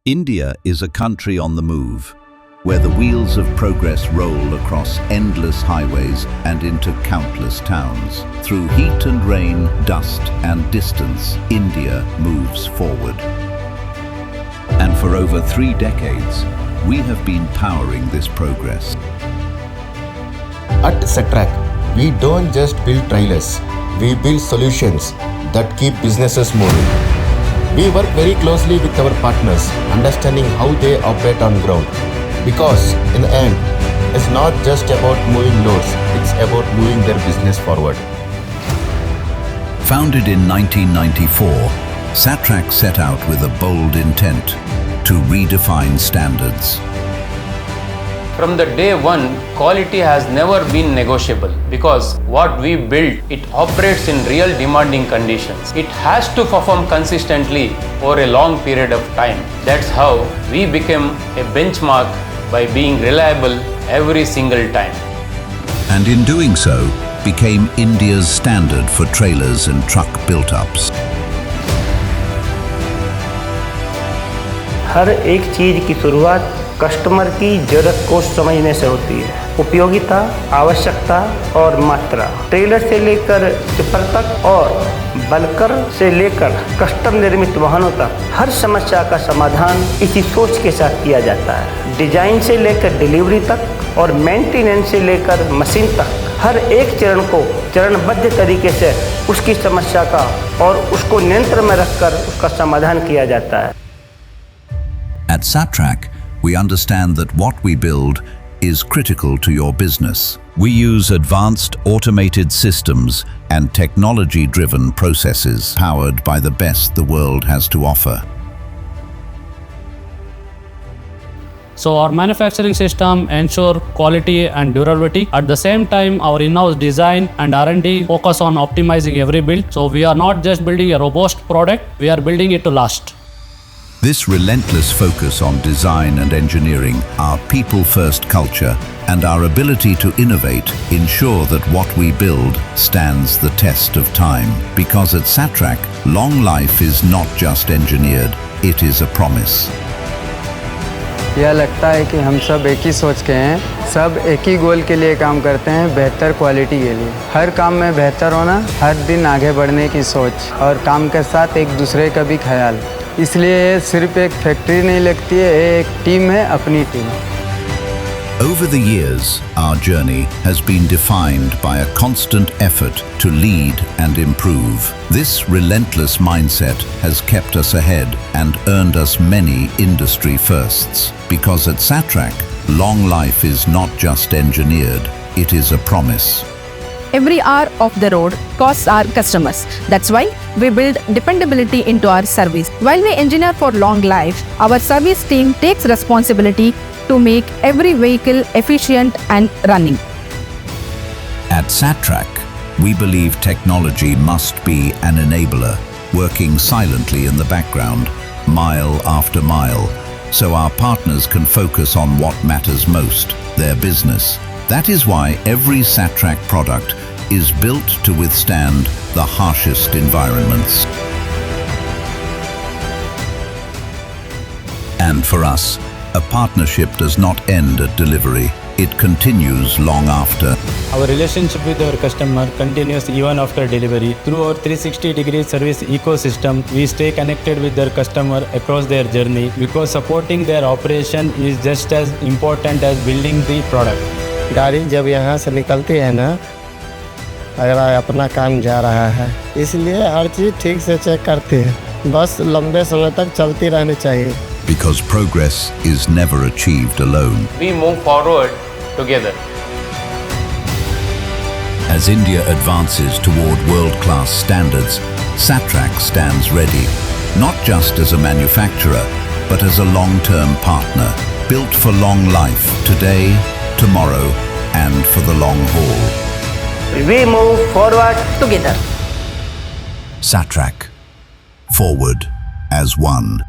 India is a country on the move, where the wheels of progress roll across endless highways and into countless towns. Through heat and rain, dust and distance, India moves forward. And for over 3 decades, we have been powering this progress. At Satrac, we don't just build trailers, we build solutions that keep businesses moving. We work very closely with our partners, understanding how they operate on ground. Because in the end, it's not just about moving loads, it's about moving their business forward. Founded in 1994, Satrac set out with a bold intent to redefine standards. From the day one, quality has never been negotiable because what we build, it operates in real demanding conditions. It has to perform consistently over a long period of time. That's how we became a benchmark by being reliable every single time. And in doing so, became India's standard for trailers and truck built-ups. हर एक चीज की शुरुआत customer की जरूरत को समझने से होती है। उपयोगिता, आवश्यकता और मात्रा, ट्रेलर से लेकर टिपर तक और बल्कर से लेकर कस्टम निर्मित वाहनों तक हर समस्या का समाधान इसी सोच के साथ किया जाता है। डिजाइन से लेकर डिलीवरी तक और मेंटेनेंस से लेकर मशीन तक हर एक चरण को चरणबद्ध तरीके से उसकी समस्या का और उसको नियंत्रण में रखकर उसका समाधान किया जाता है। At Satrac, we understand that what we build is critical to your business. We use advanced automated systems and technology-driven processes powered by the best the world has to offer. So our manufacturing system ensure quality and durability. At the same time, our in-house design and R&D focus on optimizing every build. So we are not just building a robust product, we are building it to last. This relentless focus on design and engineering, our people-first culture, and our ability to innovate ensure that what we build stands the test of time. Because at Satrac, long life is not just engineered, it is a promise. यह लगता है कि हम सब एक ही सोच के हैं, सब एक ही गोल के लिए काम करते हैं, बेहतर क्वालिटी के लिए। हर काम में बेहतर होना, हर दिन आगे बढ़ने की सोच और काम के साथ एक दूसरे का भी ख्याल। इसलिए ये सिर्फ एक फैक्ट्री नहीं लगती है, ये एक टीम है, अपनी team. Over the years, our journey has been defined by a constant effort to lead and improve. This relentless mindset has kept us ahead and earned us many industry firsts. Because at Satrac, long life is not just engineered, it is a promise. Every hour of the road costs our customers. That's why we build dependability into our service. While we engineer for long life, our service team takes responsibility to make every vehicle efficient and running. At Satrac, we believe technology must be an enabler, working silently in the background, mile after mile, so our partners can focus on what matters most, their business. That is why every Satrac product is built to withstand the harshest environments. And for us, a partnership does not end at delivery. It continues long after. Our relationship with our customer continues even after delivery. Through our 360-degree service ecosystem, we stay connected with their customer across their journey because supporting their operation is just as important as building the product. गाड़ी जब यहाँ से निकलती है ना, अगर अपना काम जा रहा है, इसलिए हर चीज़ ठीक से चेक करते हैं। बस लंबे समय तक चलती रहनी चाहिए। Because progress is never achieved alone. We move forward together. As India advances toward world-class standards, Satrac stands ready, not just as a manufacturer, but as a long-term partner, built for long life, today, tomorrow, and for the long haul. We move forward Together. Satrac, forward as one.